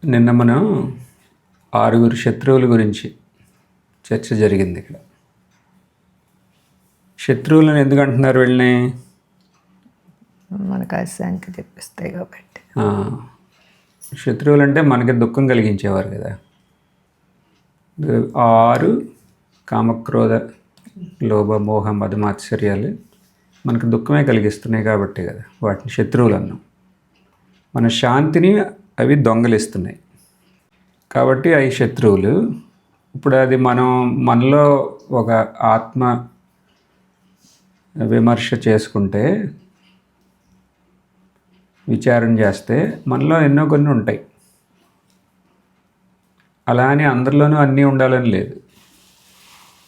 నిన్న మనం 6 శత్రువుల గురించి చర్చ జరిగింది. ఇక్కడ శత్రువులను ఎందుకు అంటున్నారు వీళ్ళని? మనకు అశాంతి తెప్పిస్తాయి కాబట్టి. శత్రువులు అంటే మనకి దుఃఖం కలిగించేవారు కదా. 6 కామక్రోధ లోభ మోహ మదమాత్సర్యాలు మనకు దుఃఖమే కలిగిస్తున్నాయి కాబట్టి కదా వాటిని శత్రువులు అన్నాం. మన శాంతిని అవి దొంగలిస్తున్నాయి కాబట్టి అవి శత్రువులు. ఇప్పుడు అది మనలో ఒక ఆత్మ విమర్శ చేసుకుంటే, విచారణ చేస్తే మనలో ఎన్నో కొన్ని ఉంటాయి. అలా అని అందరిలోనూ అన్నీ ఉండాలని లేదు.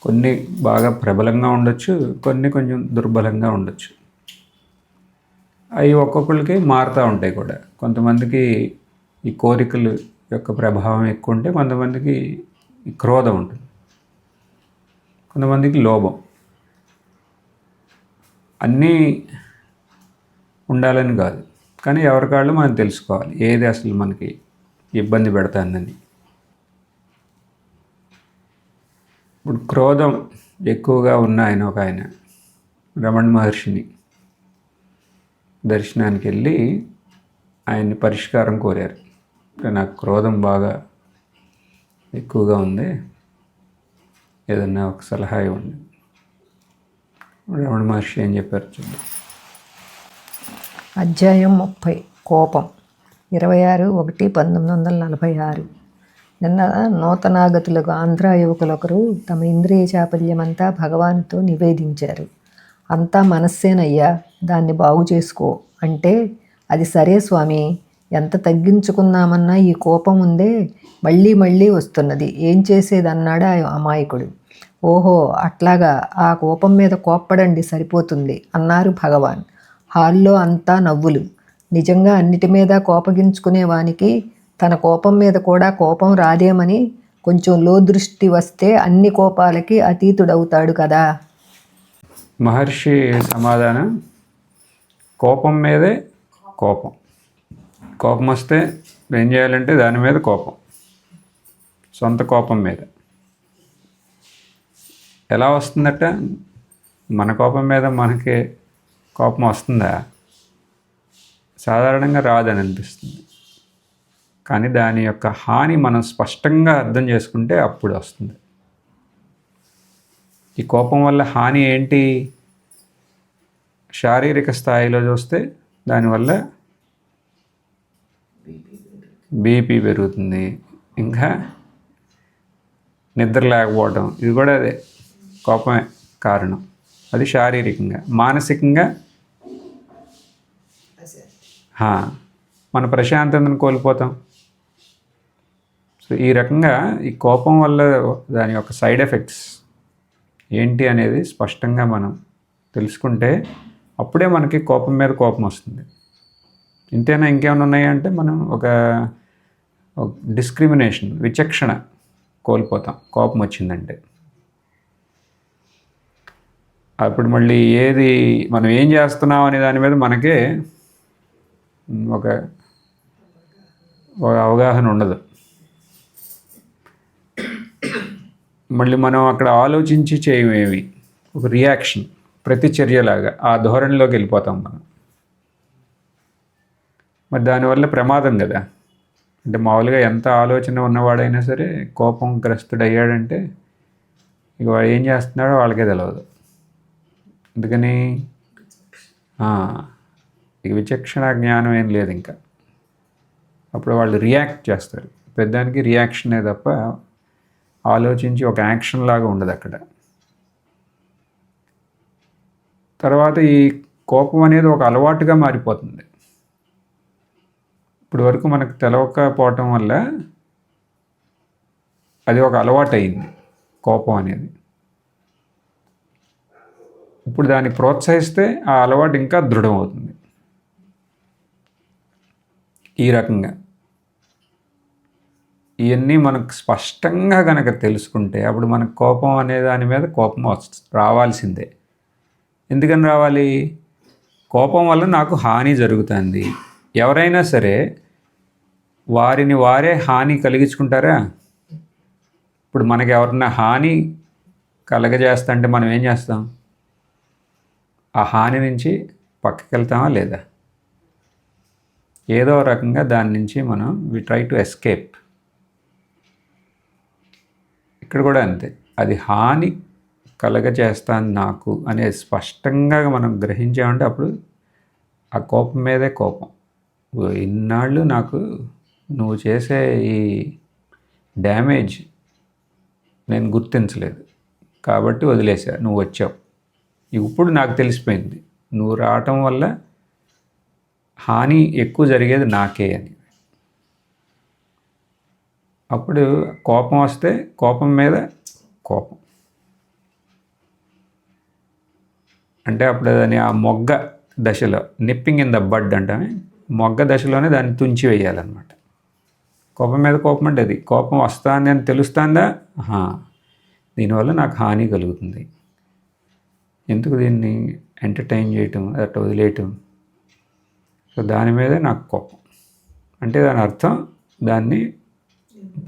కొన్ని బాగా ప్రబలంగా ఉండొచ్చు, కొన్ని కొంచెం దుర్బలంగా ఉండొచ్చు. అవి ఒక్కొక్కరికి మారుతూ ఉంటాయి కూడా. కొంతమందికి ఈ కోరికలు యొక్క ప్రభావం ఎక్కువ ఉంటే, కొంతమందికి క్రోధం ఉంటుంది, కొంతమందికి లోభం. అన్నీ ఉండాలని కాదు, కానీ ఎవరికాళ్ళు మనం తెలుసుకోవాలి ఏది అసలు మనకి ఇబ్బంది పెడతానని. ఇప్పుడు క్రోధం ఎక్కువగా ఉన్న ఒక ఆయన రమణ మహర్షిని దర్శనానికి వెళ్ళి ఆయన్ని పరిష్కారం కోరారు. నాకు క్రోధం బాగా ఎక్కువగా ఉంది, ఏదన్నా ఒక సలహా ఇవ్వండి. రమణ మహర్షి ఏం చెప్పారు చూద్దాం. అధ్యాయం 30 కోపం 26/1/1946. నిన్న నూతనాగతులకు ఆంధ్ర యువకులొకరు తమ ఇంద్రియ చాపల్యమంతా భగవానుతో నివేదించారు. అంతా మనస్సేనయ్యా, దాన్ని బాగు చేసుకో అంటే, అది సరే స్వామి, ఎంత తగ్గించుకుందామన్నా ఈ కోపం ఉందే మళ్ళీ మళ్ళీ వస్తున్నది, ఏం చేసేదన్నాడు ఆ అమాయకుడు. ఓహో అట్లాగా, ఆ కోపం మీద కోప్పడండి సరిపోతుంది అన్నారు భగవాన్. హాల్లో అంతా నవ్వులు. నిజంగా అన్నిటి మీద కోపగించుకునేవానికి తన కోపం మీద కూడా కోపం రాదేమని కొంచెం లోదృష్టి వస్తే అన్ని కోపాలకి అతీతుడవుతాడు కదా. మహర్షి సమాధానం, కోపం మీదే కోపం. కోపం వస్తే ఏం చేయాలంటే దాని మీద కోపం, సొంత కోపం మీద. ఎలా వస్తుందట? మన కోపం మీద మనకి కోపం వస్తుందా? సాధారణంగా రాదని అనిపిస్తుంది, కానీ దాని యొక్క హాని మనం స్పష్టంగా అర్థం చేసుకుంటే అప్పుడు వస్తుంది. ఈ కోపం వల్ల హాని ఏంటి? శారీరక స్థాయిలో చూస్తే దానివల్ల బీపీ పెరుగుతుంది, ఇంకా నిద్ర లేకపోవడం, ఇది కూడా అదే కోపమే కారణం. అది శారీరకంగా. మానసికంగా మన ప్రశాంతతను కోల్పోతాం. సో ఈ రకంగా ఈ కోపం వల్ల దాని యొక్క సైడ్ ఎఫెక్ట్స్ ఏంటి అనేది స్పష్టంగా మనం తెలుసుకుంటే అప్పుడే మనకి కోపం మీద కోపం వస్తుంది. ఇంతేనా? ఇంకేమైనా ఉన్నాయంటే మనం ఒక డిస్క్రిమినేషన్, విచక్షణ కోల్పోతాం కోపం వచ్చిందంటే. అప్పుడు మళ్ళీ ఏది మనం ఏం చేస్తున్నాం అనే దాని మీద మనకే ఒక అవగాహన ఉండదు. మళ్ళీ మనం అక్కడ ఆలోచించి చేయమేమి, ఒక రియాక్షన్, ప్రతిచర్యలాగా ఆ ధోరణిలోకి వెళ్ళిపోతాం మనం. మరి దానివల్ల ప్రమాదం కదా. అంటే మామూలుగా ఎంత ఆలోచన ఉన్నవాడైనా సరే కోపం గ్రస్తుడయ్యాడంటే ఇక వాడు ఏం చేస్తున్నాడో వాళ్ళకే తెలియదు. అందుకని ఇక విచక్షణ జ్ఞానం ఏం లేదు ఇంకా. అప్పుడు వాళ్ళు రియాక్ట్ చేస్తారు. పెద్దానికి రియాక్షనే తప్ప ఆలోచించి ఒక యాక్షన్ లాగా ఉండదు అక్కడ. తర్వాత ఈ కోపం అనేది ఒక అలవాటుగా మారిపోతుంది. ఇప్పుడు వరకు మనకు తెలవకపోవటం వల్ల అది ఒక అలవాటు అయింది కోపం అనేది. ఇప్పుడు దాన్ని ప్రోత్సహిస్తే ఆ అలవాటు ఇంకా దృఢం అవుతుంది. ఈ రకంగా ఇవన్నీ మనకు స్పష్టంగా కనుక తెలుసుకుంటే అప్పుడు మనకు కోపం అనే దాని మీద కోపం రావాల్సిందే. ఎందుకని రావాలి? కోపం వల్ల నాకు హాని జరుగుతుంది. ఎవరైనా సరే వారిని వారే హాని కలిగించుకుంటారా? ఇప్పుడు మనకి ఎవరన్నా హాని కలగజేస్తా మనం ఏం చేస్తాం? ఆ హాని నుంచి పక్కకి వెళ్తామా లేదా? ఏదో రకంగా దాని నుంచి మనం వి ట్రై టు ఎస్కేప్. ఇక్కడ కూడా అంతే, అది హాని కలగజేస్తాను నాకు అనేది స్పష్టంగా మనం గ్రహించామంటే అప్పుడు ఆ కోపం మీదే కోపం. ఇన్నాళ్ళు నాకు నువ్వు చేసే ఈ డ్యామేజ్ నేను గుర్తించలేదు కాబట్టి వదిలేసా, నువ్వు వచ్చావు. ఇప్పుడు నాకు తెలిసిపోయింది నువ్వు రావటం వల్ల హాని ఎక్కువ జరిగేది నాకే అని. అప్పుడు కోపం వస్తే కోపం మీద కోపం అంటే అప్పుడు దాన్ని ఆ మొగ్గ దశలో, నిప్పింగ్ ఇన్ ద బడ్ అంటామే, మొగ్గ దశలోనే దాన్ని తుంచి వేయాలన్నమాట. కోపం మీద కోపం అంటే అది కోపం వస్తుంది అని తెలుస్తుందా, దీనివల్ల నాకు హాని కలుగుతుంది, ఎందుకు దీన్ని ఎంటర్టైన్ చేయటం అట్లా వదిలేయటం. సో దాని మీదే నాకు కోపం. అంటే దాని అర్థం దాన్ని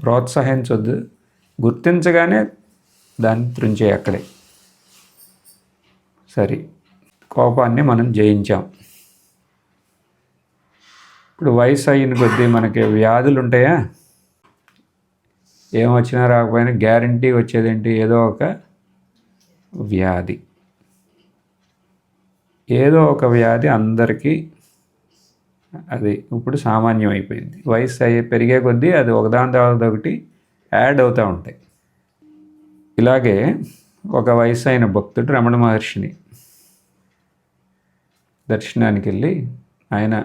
ప్రోత్సహించొద్దు, గుర్తించగానే దాన్ని త్రుంచే అక్కడే. సరే, కోపాన్ని మనం జయించాం. ఇప్పుడు వయసు అయిన కొద్దీ మనకి వ్యాధులు ఉంటాయా? ఏమొచ్చినా రాకపోయినా గ్యారంటీ వచ్చేదేంటి? ఏదో ఒక వ్యాధి. ఏదో ఒక వ్యాధి అందరికీ అది ఇప్పుడు సామాన్యం అయిపోయింది. వయసు పెరిగే కొద్దీ అది ఒకదాని తర్వాత ఒకటి యాడ్ అవుతూ ఉంటాయి. ఇలాగే ఒక వయసు అయిన భక్తుడు రమణ మహర్షిని దర్శనానికి వెళ్ళి ఆయన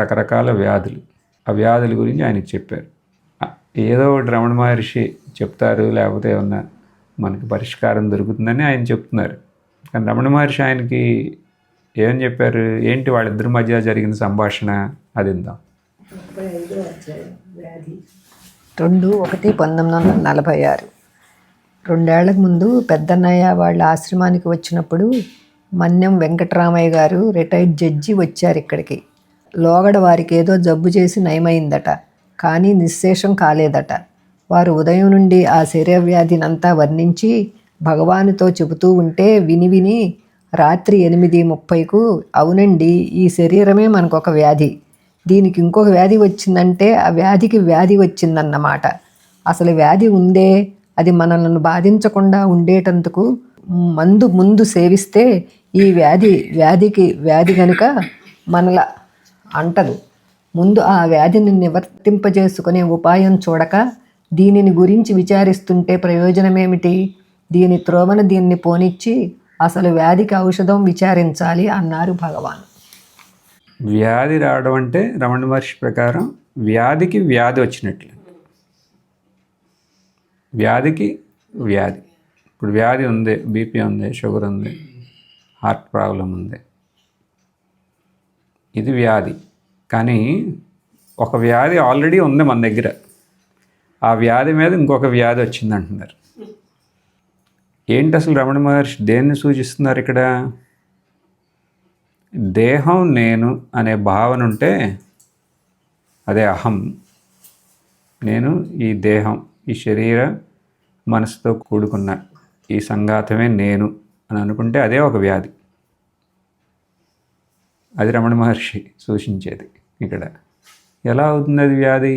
రకరకాల వ్యాధులు, ఆ వ్యాధుల గురించి ఆయనకి చెప్పారు. ఏదో ఒకటి రమణ మహర్షి చెప్తారు, లేకపోతే ఏమన్నా మనకి పరిష్కారం దొరుకుతుందని ఆయన చెప్తున్నారు. కానీ రమణ మహర్షి ఆయనకి ఏం చెప్పారు? ఏంటి వాళ్ళిద్దరి మధ్య జరిగిన సంభాషణ అది విందాం. 2/1/1946 2 ఏళ్లకు ముందు పెద్దన్నయ్య వాళ్ళ ఆశ్రమానికి వచ్చినప్పుడు మన్యం వెంకటరామయ్య గారు రిటైర్డ్ జడ్జి వచ్చారు ఇక్కడికి. లోగడ వారికి ఏదో జబ్బు చేసి నయమైందట, కానీ నిశ్శేషం కాలేదట. వారు ఉదయం నుండి ఆ శరీరవ్యాధినంతా వర్ణించి భగవానుతో చెబుతూ ఉంటే విని విని రాత్రి 8:30కు అవునండి, ఈ శరీరమే మనకొక వ్యాధి, దీనికి ఇంకొక వ్యాధి వచ్చిందంటే ఆ వ్యాధికి వ్యాధి వచ్చిందన్నమాట. అసలు వ్యాధి ఉందే, అది మనల్ని బాధించకుండా ఉండేటందుకు ముందు సేవిస్తే ఈ వ్యాధికి వ్యాధి కనుక మనల అంటదు. ముందు ఆ వ్యాధిని నివర్తింపజేసుకునే ఉపాయం చూడక దీనిని గురించి విచారిస్తుంటే ప్రయోజనమేమిటి? దీని త్రోవన దీన్ని పోనిచ్చి అసలు వ్యాధికి ఔషధం విచారించాలి అన్నారు భగవాన్. వ్యాధి రావడం అంటే రమణ మహర్షి ప్రకారం వ్యాధికి వ్యాధి వచ్చినట్లు. వ్యాధికి వ్యాధి. ఇప్పుడు వ్యాధి ఉంది, బీపీ ఉంది, షుగర్ ఉంది, హార్ట్ ప్రాబ్లం ఉంది, ఇది వ్యాధి. కానీ ఒక వ్యాధి ఆల్రెడీ ఉంది మన దగ్గర, ఆ వ్యాధి మీద ఇంకొక వ్యాధి వచ్చింది అంటున్నారు. ఏంటి అసలు రమణ మహర్షి దేన్ని సూచిస్తున్నారు ఇక్కడ? దేహం నేను అనే భావన ఉంటే అదే అహం. నేను ఈ దేహం, ఈ శరీర మనసుతో కూడుకున్న ఈ సంఘాతమే నేను అని అనుకుంటే అదే ఒక వ్యాధి. అది రమణ మహర్షి సూచించేది ఇక్కడ. ఎలా అవుతుంది అది వ్యాధి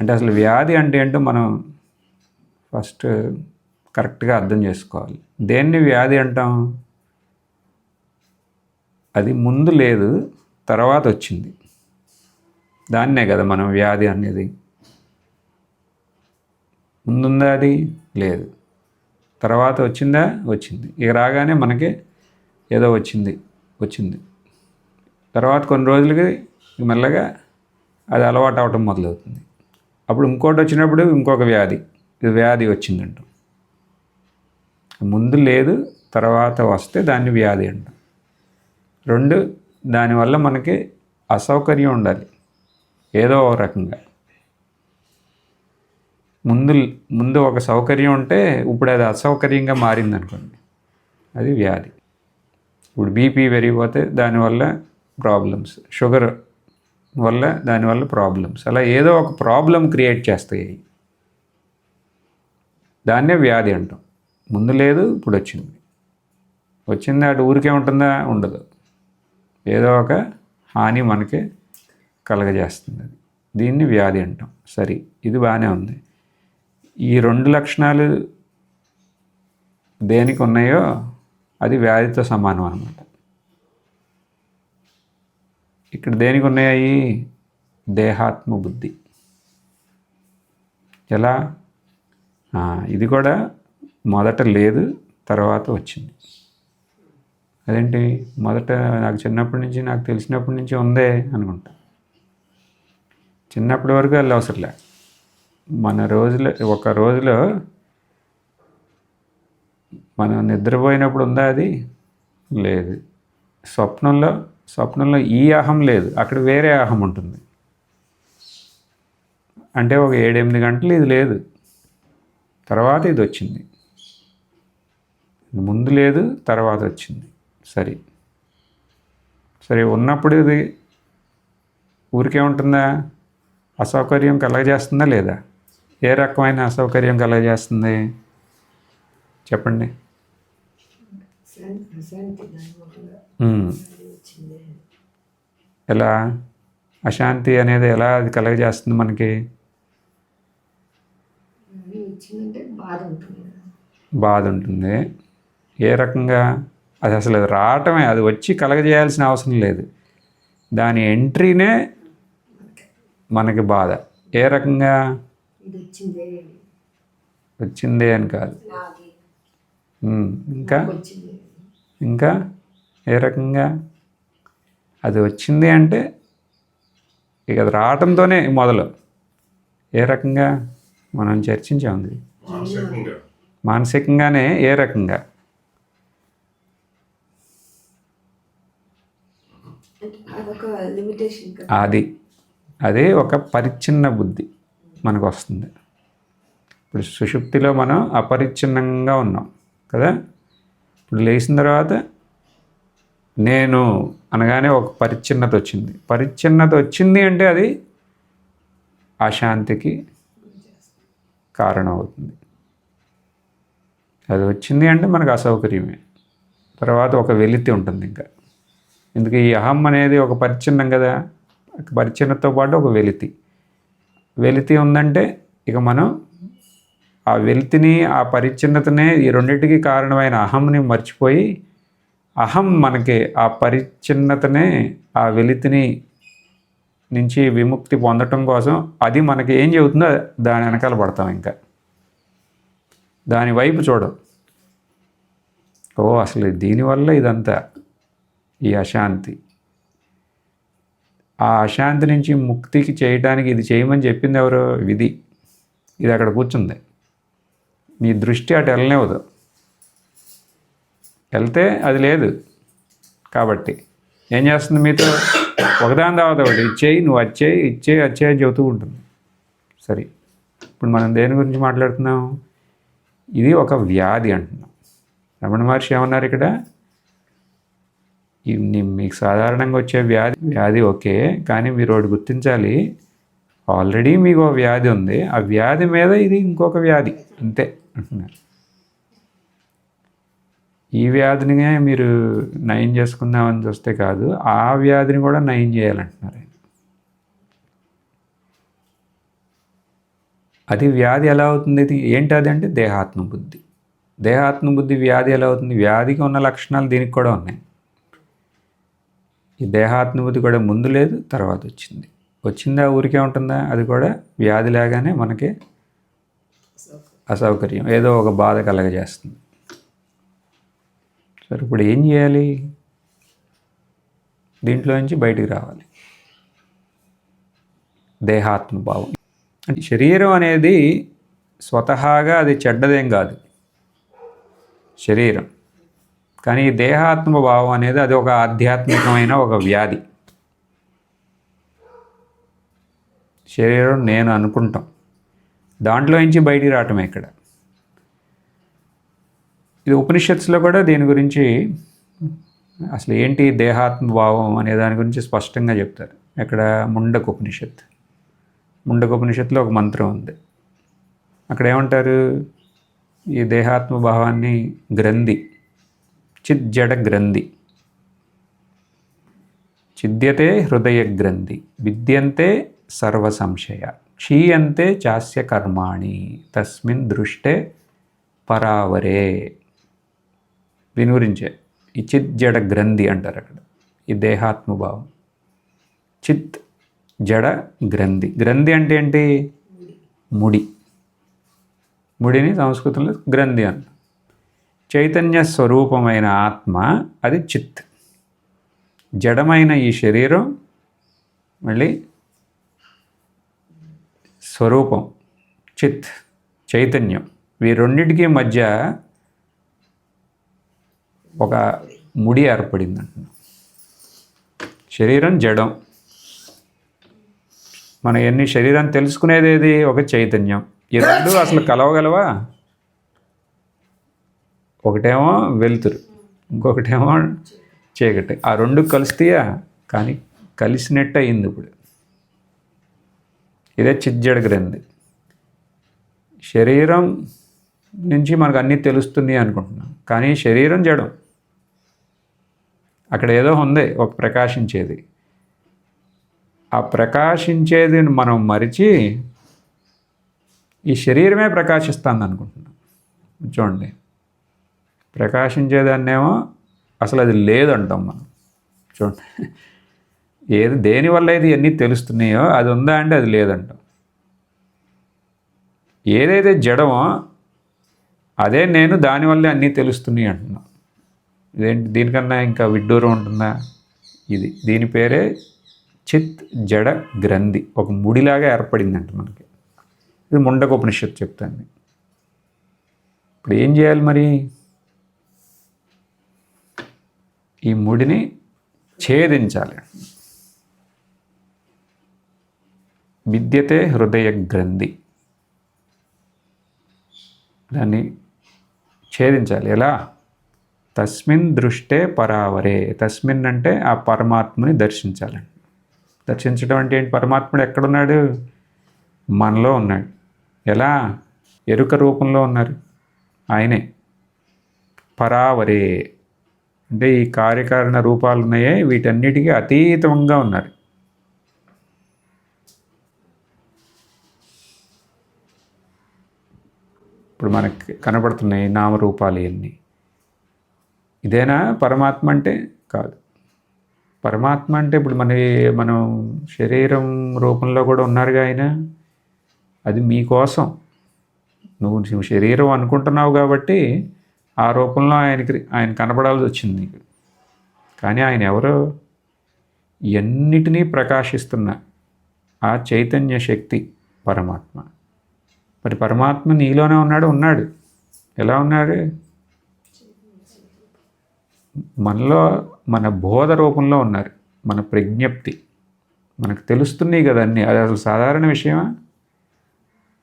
అంటే? అసలు వ్యాధి అంటే ఏంటో మనం ఫస్ట్ కరెక్ట్గా అర్థం చేసుకోవాలి. దేన్ని వ్యాధి అంటాం? అది ముందు లేదు, తర్వాత వచ్చింది, దాన్నే కదా మనం వ్యాధి అనేది. ముందుందా? అది లేదు. తర్వాత వచ్చిందా? వచ్చింది. ఇక రాగానే మనకి ఏదో వచ్చింది. తర్వాత కొన్ని రోజులకి మెల్లగా అది అలవాటు అవటం మొదలవుతుంది. అప్పుడు ఇంకోటి వచ్చినప్పుడు ఇంకొక వ్యాధి, ఇది వ్యాధి వచ్చిందంటాం. ముందు లేదు, తర్వాత వస్తే దాన్ని వ్యాధి అంటాం. రెండు, దానివల్ల మనకి అసౌకర్యం ఉండాలి ఏదో ఒక రకంగా. ముందు ఒక సౌకర్యం ఉంటే ఇప్పుడు అది అసౌకర్యంగా మారింది అనుకోండి, అది వ్యాధి. ఇప్పుడు బీపీ పెరిగిపోతే దానివల్ల ప్రాబ్లమ్స్, షుగర్ దానివల్ల ప్రాబ్లమ్స్, అలా ఏదో ఒక ప్రాబ్లం క్రియేట్ చేస్తాయి. దాన్నే వ్యాధి అంటాం. ముందు లేదు, ఇప్పుడు వచ్చింది అటు ఊరికే ఉంటుందా? ఉండదు. ఏదో ఒక హాని మనకి కలగజేస్తుంది. అది దీన్ని వ్యాధి అంటాం. సరే, ఇది బాగానే ఉంది. ఈ 2 లక్షణాలు దేనికి ఉన్నాయో అది వ్యాధితో సమానం అన్నమాట. ఇక్కడ దేనికి ఉన్నాయి? దేహాత్మ బుద్ధి. ఎలా? ఇది కూడా మొదట లేదు, తర్వాత వచ్చింది. అదేంటి? మొదట నాకు చిన్నప్పటి నుంచి, నాకు తెలిసినప్పటి నుంచి ఉందే అనుకుంటా. చిన్నప్పటి వరకు వెళ్ళి అవసరంలే. ఒక రోజులో మనం నిద్రపోయినప్పుడు ఉందా? అది లేదు. స్వప్నంలో ఈ అహం లేదు, అక్కడ వేరే అహం ఉంటుంది. అంటే ఒక 7-8 గంటలు ఇది లేదు, తర్వాత ఇది వచ్చింది. ముందు లేదు, తర్వాత వచ్చింది. సరే ఉన్నప్పుడు ఇది ఊరికే ఉంటుందా? అసౌకర్యం కలగజేస్తుందా లేదా? ఏ రకమైన అసౌకర్యం కలగజేస్తుంది చెప్పండి? ఎలా? అశాంతి అనేది ఎలా అది కలగజేస్తుంది మనకి? బాధ ఉంటుంది. ఏ రకంగా? అది అసలు రావటమే, అది వచ్చి కలగజేయాల్సిన అవసరం లేదు. దాని ఎంట్రీనే మనకి బాధ. ఏ రకంగా? వచ్చిందే అని కాదు, ఇంకా ఏ రకంగా? అది వచ్చింది అంటే ఇక అది రావటంతోనే మొదలు. ఏ రకంగా మనం చర్చించాము? మానసికంగానే. ఏ రకంగా? అదే ఒక పరిచ్ఛిన్న బుద్ధి మనకు వస్తుంది. ఇప్పుడు సుషుప్తిలో మనం అపరిచ్ఛిన్నంగా ఉన్నాం కదా. ఇప్పుడు లేచిన తర్వాత నేను అనగానే ఒక పరిచ్ఛిన్నత వచ్చింది అంటే అది అశాంతికి కారణం అవుతుంది. అది వచ్చింది అంటే మనకు అసౌకర్యమే. తర్వాత ఒక వెలితి ఉంటుంది. ఇంకా ఎందుకు? ఈ అహం అనేది ఒక పరిచ్ఛిన్నం కదా. పరిచ్ఛిన్నతో పాటు ఒక వెలితి ఉందంటే ఇక మనం ఆ వెలితిని, ఆ పరిచ్ఛిన్నతనే, ఈ రెండింటికి కారణమైన అహంని మర్చిపోయి, అహం మనకి ఆ పరిచ్ఛిన్నతనే, ఆ వెలితిని నుంచి విముక్తి పొందటం కోసం అది మనకి ఏం చెబుతుందో దాని వెనకాల పడతాం. ఇంకా దాని వైపు చూడం. అసలు దీనివల్ల ఇదంతా, ఈ అశాంతి. ఆ అశాంతి నుంచి ముక్తికి చేయడానికి ఇది చేయమని చెప్పింది ఎవరు? విధి. ఇది అక్కడ కూర్చుంది. మీ దృష్టి అటు వెళ్ళనివ్వదు. వెళ్తే అది లేదు. కాబట్టి ఏం చేస్తుంది? మీతో ఒకదాని తర్వాత ఒకటి ఇచ్చేయి, నువ్వు ఇచ్చేయి అని చెబుతూ ఉంటుంది. సరే, ఇప్పుడు మనం దేని గురించి మాట్లాడుతున్నాం? ఇది ఒక వ్యాధి అంటున్నాం. రమణ మహర్షి ఏమన్నారు ఇక్కడ? మీకు సాధారణంగా వచ్చే వ్యాధి ఓకే, కానీ మీరు ఒకటి గుర్తించాలి, ఆల్రెడీ మీకు ఒక వ్యాధి ఉంది, ఆ వ్యాధి మీద ఇది ఇంకొక వ్యాధి అంతే అంటున్నారు. ఈ వ్యాధిని మీరు నయం చేసుకుందామని చూస్తే కాదు, ఆ వ్యాధిని కూడా నయం చేయాలంటున్నారు. అది వ్యాధి ఎలా అవుతుంది? ఇది ఏంటి? అది అంటే దేహాత్మ బుద్ధి వ్యాధి ఎలా అవుతుంది? వ్యాధికి ఉన్న లక్షణాలు దీనికి కూడా ఉన్నాయి. ఈ దేహాత్మ బుద్ధి కూడా ముందు లేదు, తర్వాత వచ్చిందా ఊరికే ఉంటుందా? అది కూడా వ్యాధి లాగానే మనకి అసౌకర్యం, ఏదో ఒక బాధ కలగజేస్తుంది. సరే, ఇప్పుడు ఏం చేయాలి? దీంట్లో నుంచి బయటికి రావాలి. దేహాత్మ భావం. అంటే శరీరం అనేది స్వతహాగా అది చెడ్డదేం కాదు, శరీరం. కానీ ఈ దేహాత్మ భావం అనేది అది ఒక ఆధ్యాత్మికమైన ఒక వ్యాధి. శరీరం నేను అనుకుంటాం, దాంట్లో నుంచి బయటికి రావటమే ఇక్కడ. ఇది ఉపనిషత్తులో కూడా దీని గురించి, అసలు ఏంటి దేహాత్మ భావం అనే దాని గురించి స్పష్టంగా చెప్తారు. ఇక్కడ ముండకోపనిషత్తులో ఒక మంత్రం ఉంది. అక్కడ ఏమంటారు, ఈ దేహాత్మ భావాన్ని గ్రంథి, చిజ్జడ గ్రంథి, ఛిద్యతే హృదయ గ్రంథి, విద్యంతే సర్వ సంశయ, క్షీయంతే చాస్య కర్మాణి, తస్మిన్ దృష్టే పరావరే. దీని గురించే ఈ చిత్ జడ గ్రంథి అంటారు అక్కడ, ఈ దేహాత్మభావం. చిత్ జడ గ్రంథి. గ్రంథి అంటే ఏంటి? ముడిని సంస్కృతంలో గ్రంథి అంట. చైతన్య స్వరూపమైన ఆత్మ అది చిత్. జడమైన ఈ శరీరం మళ్ళీ స్వరూపం చిత్, చైతన్యం. ఈ రెండింటికి మధ్య ఒక ముడి ఏర్పడింది అంటున్నాం. శరీరం జడం, మన ఎన్ని శరీరం తెలుసుకునేది ఏది? ఒక చైతన్యం. ఈ రెండు అసలు కలవగలవా? ఒకటేమో వెలుతురు, ఇంకొకటేమో చీకటి. ఆ రెండు కలుస్తాయా? కానీ కలిసినట్టు అయింది ఇప్పుడు. ఇదే చిజ్జడ గ్రంథి. శరీరం నుంచి మనకు అన్నీ తెలుస్తుంది అనుకుంటున్నాం, కానీ శరీరం జడం. అక్కడ ఏదో ఉంది, ఒక ప్రకాశించేది. ఆ ప్రకాశించేది మనం మరిచి ఈ శరీరమే ప్రకాశిస్తుంది అనుకుంటున్నాం. చూడండి, ప్రకాశించేదాన్నేమో అసలు అది లేదంటాం మనం. చూడండి, దేనివల్ల ఇది అన్నీ తెలుస్తున్నాయో అది ఉందా అంటే అది లేదంటాం. ఏదైతే జడమో అదే నేను, దానివల్లే అన్నీ తెలుస్తున్నాయి అంటున్నాం. ఇదేంటి, దీనికన్నా ఇంకా విడ్డూరం ఉంటుందా? దీని పేరే చిత్ జడ గ్రంథి. ఒక ముడిలాగా ఏర్పడిందంట మనకి. ఇది ముండకోపనిషత్తు చెప్తాను. ఇప్పుడు ఏం చేయాలి మరి? ఈ ముడిని ఛేదించాలి. విద్యతే హృదయ గ్రంథి. దాన్ని ఛేదించాలి. ఎలా? తస్మిన్ దృష్టే పరావరే. తస్మిన్ అంటే ఆ పరమాత్మని దర్శించాలండి. దర్శించడం అంటే ఏంటి? పరమాత్ముడు ఎక్కడున్నాడు? మనలో ఉన్నాడు. ఎలా? ఎరుక రూపంలో ఉన్నారు ఆయనే. పరావరే అంటే ఈ కార్యకారణ రూపాలు ఉన్నాయే, వీటన్నిటికీ అతీతంగా ఉన్నారు. ఇప్పుడు మనకి కనబడుతున్నాయి నామరూపాలు ఇవన్నీ. ఇదేనా పరమాత్మ అంటే? కాదు. పరమాత్మ అంటే ఇప్పుడు మనం శరీరం రూపంలో కూడా ఉన్నారుగా ఆయన. అది మీకోసం. నువ్వు శరీరం అనుకుంటున్నావు కాబట్టి ఆ రూపంలో ఆయన కనబడాల్సి వచ్చింది నీకు. కానీ ఆయన ఎవరో? ఎన్నిటినీ ప్రకాశిస్తున్న ఆ చైతన్య శక్తి పరమాత్మ. మరి పరమాత్మ నీలోనే ఉన్నాడు. ఎలా ఉన్నాడు? మనలో, మన బోధ రూపంలో ఉన్నారు. మన ప్రజ్ఞప్తి మనకు తెలుస్తున్నాయి కదా అన్నీ. అది అసలు సాధారణ విషయమా?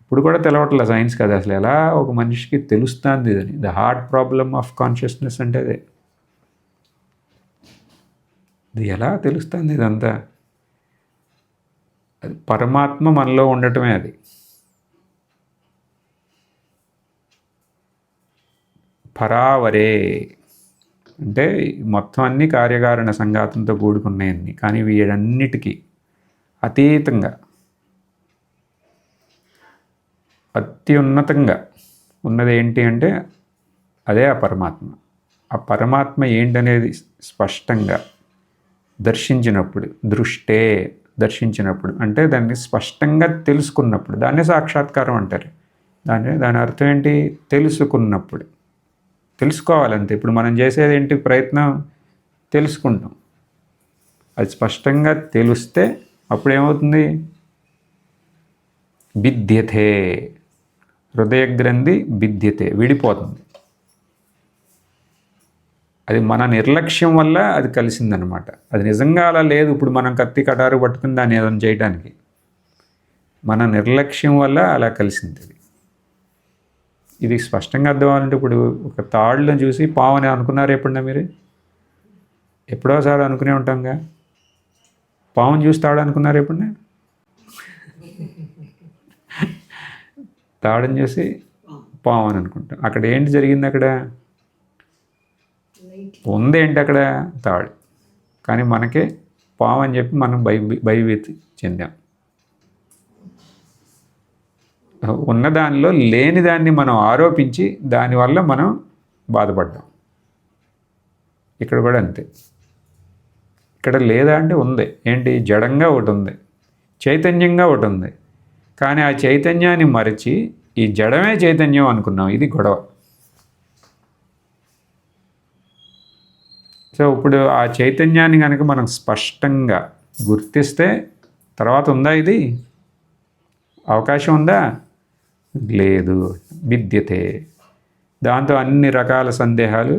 ఇప్పుడు కూడా తెలవట్లే సైన్స్ కదా అసలు. ఎలా ఒక మనిషికి తెలుస్తుంది ఇదని? The hard problem of consciousness అంటే అదే. ఇది ఎలా తెలుస్తుంది ఇదంతా? అది పరమాత్మ మనలో ఉండటమే. అది పరావరే అంటే మొత్తం అన్ని కార్యకారణ సంఘాతంతో కూడుకున్నాయన్నీ. కానీ వీటన్నిటికీ అతీతంగా, అత్యున్నతంగా ఉన్నది ఏంటి అంటే అదే ఆ పరమాత్మ. ఆ పరమాత్మ ఏంటనేది స్పష్టంగా దర్శించినప్పుడు, దర్శించినప్పుడు అంటే దాన్ని స్పష్టంగా తెలుసుకున్నప్పుడు దాన్నే సాక్షాత్కారం అంటారు. దాని అర్థం ఏంటి? తెలుసుకున్నప్పుడు. తెలుసుకోవాలంతే. ఇప్పుడు మనం చేసేది ఏంటి? ప్రయత్నం తెలుసుకుంటాం. అది స్పష్టంగా తెలిస్తే అప్పుడు ఏమవుతుంది? బిద్యతే, హృదయ గ్రంథి బిద్యతే, విడిపోతుంది. అది మన నిర్లక్ష్యం వల్ల అది కలిసిందనమాట. అది నిజంగా అలా లేదు. ఇప్పుడు మనం కత్తి కటారు పట్టుకుని దాన్ని ఏదైనా చేయడానికి మన నిర్లక్ష్యం వల్ల అలా కలిసింది. ఇది స్పష్టంగా అర్థం అవ్వాలంటే ఇప్పుడు ఒక తాళ్ళను చూసి పావని అనుకున్నారు ఎప్పుడన్నా మీరు? ఎప్పుడోసారి అనుకునే ఉంటాంగా. పావును చూసి తాడు అనుకున్నారు ఎప్పుడు? తాడుని చూసి పాము అని అనుకుంటాం. అక్కడ ఏంటి జరిగింది? అక్కడ ఉంది ఏంటి? అక్కడ తాడు. కానీ మనకే పాము అని చెప్పి మనం భయభీతి చెందాం. ఉన్న దానిలో లేని దాన్ని మనం ఆరోపించి దానివల్ల మనం బాధపడ్డాం. ఇక్కడ కూడా అంతే. ఇక్కడ లేదా అంటే ఉంది. ఏంటి? జడంగా ఒకటి ఉంది, చైతన్యంగా ఒకటి ఉంది. కానీ ఆ చైతన్యాన్ని మరిచి ఈ జడమే చైతన్యం అనుకున్నాం. ఇది గొడవ. సో ఇప్పుడు ఆ చైతన్యాన్ని కనుక మనం స్పష్టంగా గుర్తిస్తే తర్వాత ఉందా? ఇది అవకాశం ఉందా? లేదు. విద్యతే. దాంతో అన్ని రకాల సందేహాలు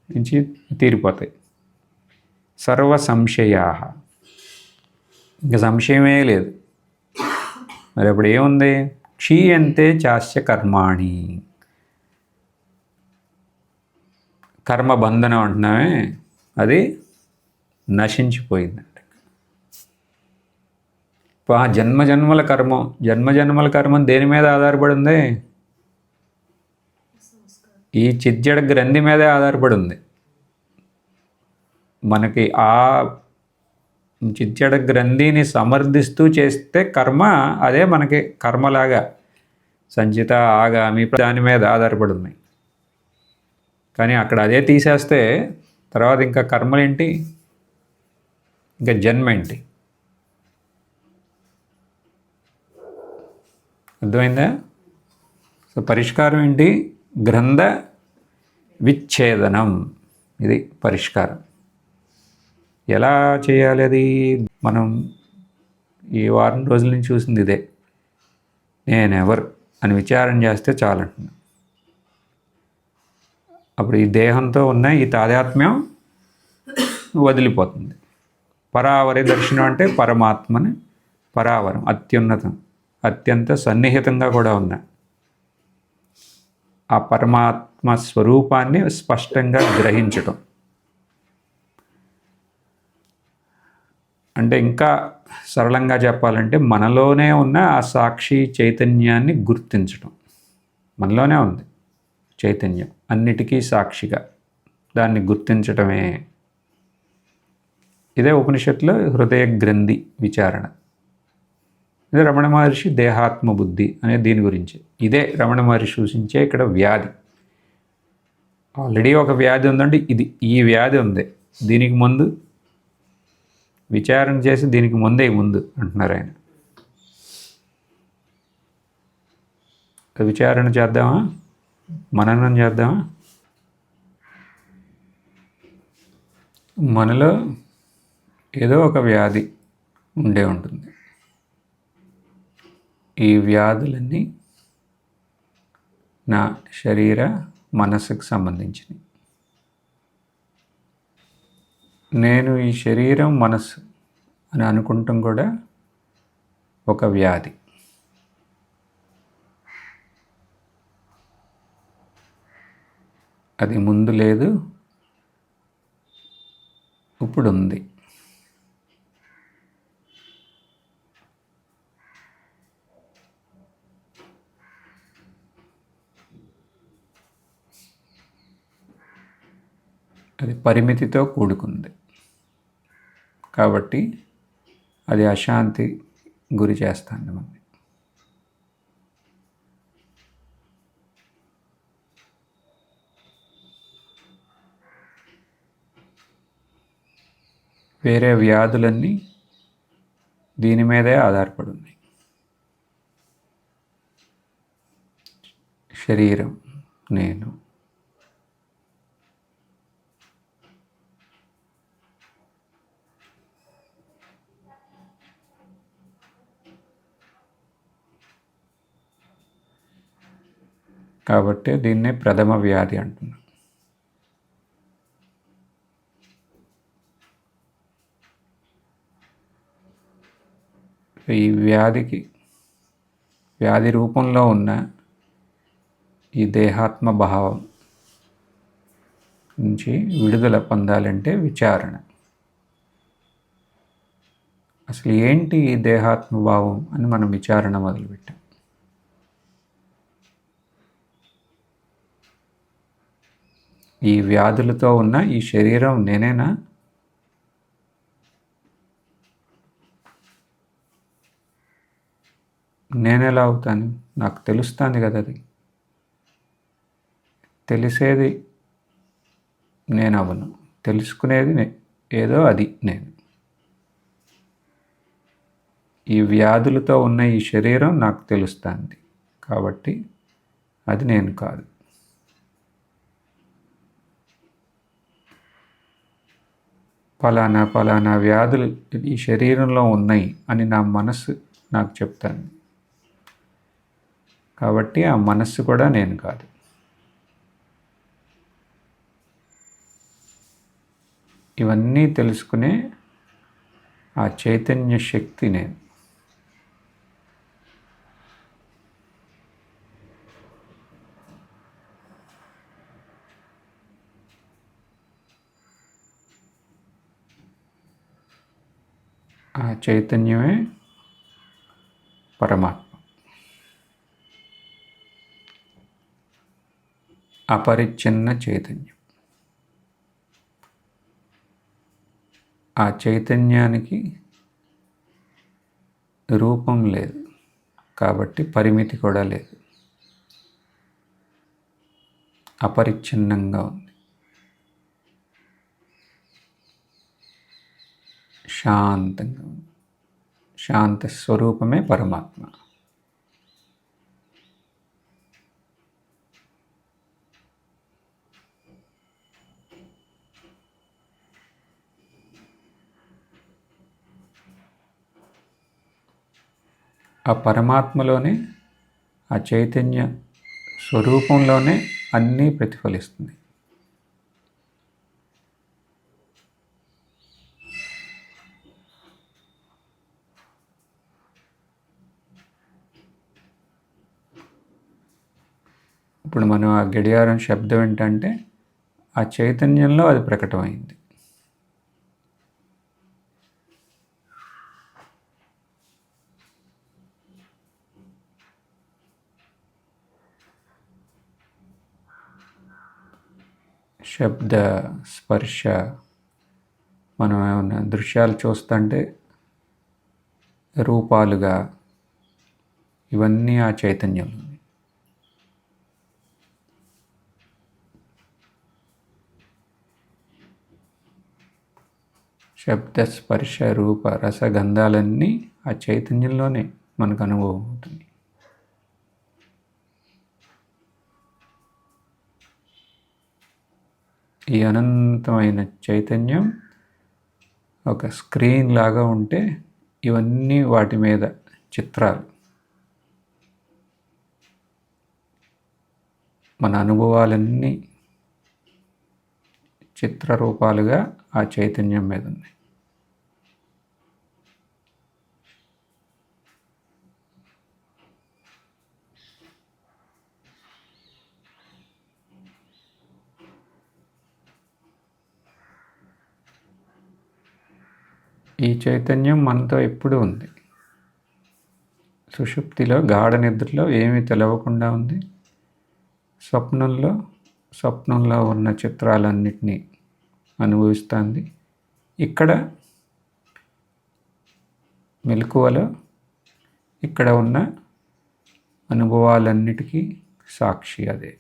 నుంచి తీరిపోతాయి. సర్వ సంశయా, ఇంకా సంశయమే లేదు. మరి అప్పుడు ఏముంది? క్షీయంతే చాస్య కర్మాణి. కర్మబంధనం అంటున్నామే, అది నశించిపోయిందంట. జన్మజన్మల కర్మం, జన్మజన్మల కర్మం దేని మీద ఆధారపడి ఉంది? ఈ చిజ్జడ గ్రంథి మీదే ఆధారపడి ఉంది. మనకి ఆ చిజ్జడ గ్రంథిని సమర్థిస్తూ చేస్తే కర్మ అదే మనకి కర్మలాగా సంచిత, ఆగామి దాని మీద ఆధారపడి ఉన్నాయి. కానీ అక్కడ అదే తీసేస్తే తర్వాత ఇంకా కర్మలేంటి? ఇంకా జన్మ ఏంటి? అర్థమైందా? సో పరిష్కారం ఏంటి? గ్రంథ విచ్ఛేదనం. ఇది పరిష్కారం. ఎలా చేయాలి అది? మనం ఈ వారం రోజుల నుంచి చూసింది ఇదే. నేనెవరు అని విచారణ చేస్తే చాలంటున్నా. అప్పుడు ఈ దేహంతో ఉన్న ఈ తాదాత్మ్యం వదిలిపోతుంది. పరావరి దర్శనం అంటే పరమాత్మని, పరావరం అత్యున్నతం, అత్యంత సన్నిహితంగా కూడా ఉన్న ఆ పరమాత్మ స్వరూపాన్ని స్పష్టంగా గ్రహించటం. అంటే ఇంకా సరళంగా చెప్పాలంటే మనలోనే ఉన్న ఆ సాక్షి చైతన్యాన్ని గుర్తించటం. మనలోనే ఉంది చైతన్యం, అన్నిటికీ సాక్షిగా. దాన్ని గుర్తించటమే. ఇదే ఉపనిషత్తులో హృదయ గ్రంథి విచారణ. ఇదే రమణ మహర్షి దేహాత్మ బుద్ధి అనే దీని గురించి. ఇదే రమణ మహర్షి సూచించే ఇక్కడ వ్యాధి. ఆల్రెడీ ఒక వ్యాధి ఉందంటే ఇది, ఈ వ్యాధి ఉంది. దీనికి ముందు విచారణ చేసి దీనికి ముందే ముందు అంటున్నారు ఆయన. విచారణ చేద్దామా? మననం చేద్దామా? మనలో ఏదో ఒక వ్యాధి ఉండే ఉంటుంది. ఈ వ్యాధులన్నీ నా శరీర మనసుకు సంబంధించినవి. నేను ఈ శరీరం మనసు అని అనుకుంటాం కూడా ఒక వ్యాధి. అది ముందు లేదు, ఇప్పుడు ఉంది. అది పరిమితితో కూడుకుంది కాబట్టి అది అశాంతి గురి చేస్తుంది మనని. వేరే వ్యాధులన్నీ దీని మీదే ఆధారపడి ఉన్నాయి. శరీరం, నేను. కాబట్టి దీన్నే ప్రథమ వ్యాధి అంటున్నాం. ఈ వ్యాధి రూపంలో ఉన్న ఈ దేహాత్మ భావం నుంచి విడుదల పొందాలంటే విచారణ. అసలు ఏంటి ఈ దేహాత్మభావం అని మనం విచారణ మొదలుపెట్టాం. ఈ వ్యాధులతో ఉన్న ఈ శరీరం నేనేనా? నేనెలా అవుతాను? నాకు తెలుస్తుంది కదా, అది తెలిసేది నేను అవ్వను, తెలుసుకునేది ఏదో అది నేను. ఈ వ్యాధులతో ఉన్న ఈ శరీరం నాకు తెలుస్తుంది కాబట్టి అది నేను కాదు. ఫలానా వ్యాధులు ఈ శరీరంలో ఉన్నాయి అని నా మనస్సు నాకు చెప్తాను కాబట్టి ఆ మనస్సు కూడా నేను కాదు. ఇవన్నీ తెలుసుకునే ఆ చైతన్య శక్తి నేను. ఆ చైతన్యమే పరమాత్మ. అపరిచ్ఛిన్న చైతన్యం. ఆ చైతన్యానికి రూపం లేదు కాబట్టి పరిమితి కూడా లేదు. అపరిచ్ఛిన్నంగా ఉంది, శాంతంగా ఉంది. శాంత స్వరూపమే పరమాత్మ. ఆ పరమాత్మలోనే, ఆ చైతన్య స్వరూపంలోనే అన్నీ ప్రతిఫలిస్తుంది. ఇప్పుడు మనం ఆ గడియారం శబ్దం ఏంటంటే ఆ చైతన్యంలో అది ప్రకటమైంది. శబ్ద స్పర్శ, మనం ఏమన్నా దృశ్యాలు చూస్తుంటే రూపాలుగా, ఇవన్నీ ఆ చైతన్యంలో. శబ్ద స్పర్శ రూప రసగంధాలన్నీ ఆ చైతన్యంలోనే మనకు అనుభవం అవుతుంది. ఈ అనంతమైన చైతన్యం ఒక స్క్రీన్ లాగా ఉంటే ఇవన్నీ వాటి మీద చిత్రాలు. మన అనుభవాలన్నీ చిత్రరూపాలుగా ఆ చైతన్యం మీద ఉన్నాయి. ఈ చైతన్యం మనతో ఎప్పుడూ ఉంది. సుషుప్తిలో, గాఢ నిద్రలో ఏమీ తెలవకుండా ఉంది. స్వప్నంలో ఉన్న చిత్రాలన్నిటినీ అనుభవిస్తుంది. ఇక్కడ మెలకువలో ఇక్కడ ఉన్న అనుభవాలన్నిటికీ సాక్షి అదే.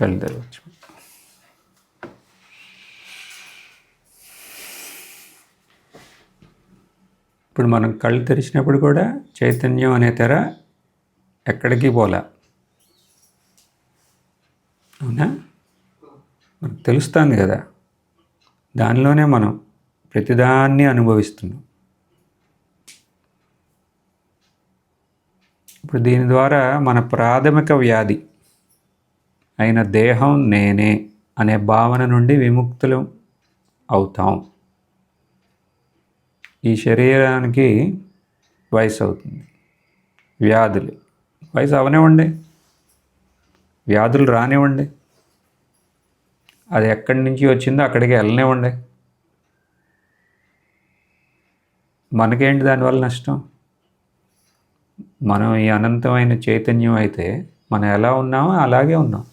కళ్ళు తెరవచ్చు. ఇప్పుడు మనం కళ్ళు తెరిచినప్పుడు కూడా చైతన్యం అనే తెర ఎక్కడికి పోలా, అవునా? మనకు తెలుస్తుంది కదా, దానిలోనే మనం ప్రతిదాన్ని అనుభవిస్తున్నాం. ఇప్పుడు దీని ద్వారా మన ప్రాథమిక వ్యాధి అయిన దేహం నేనే అనే భావన నుండి విముక్తులు అవుతాం. ఈ శరీరానికి వయసు అవుతుంది, వ్యాధులు వయసు అవనివ్వండి, వ్యాధులు రానివ్వండి, అది ఎక్కడి నుంచి వచ్చిందో అక్కడికి వెళ్ళనివ్వండి. మనకేంటి దానివల్ల నష్టం? మనం ఈ అనంతమైన చైతన్యం అయితే మనం ఎలా ఉన్నామో అలాగే ఉన్నాం.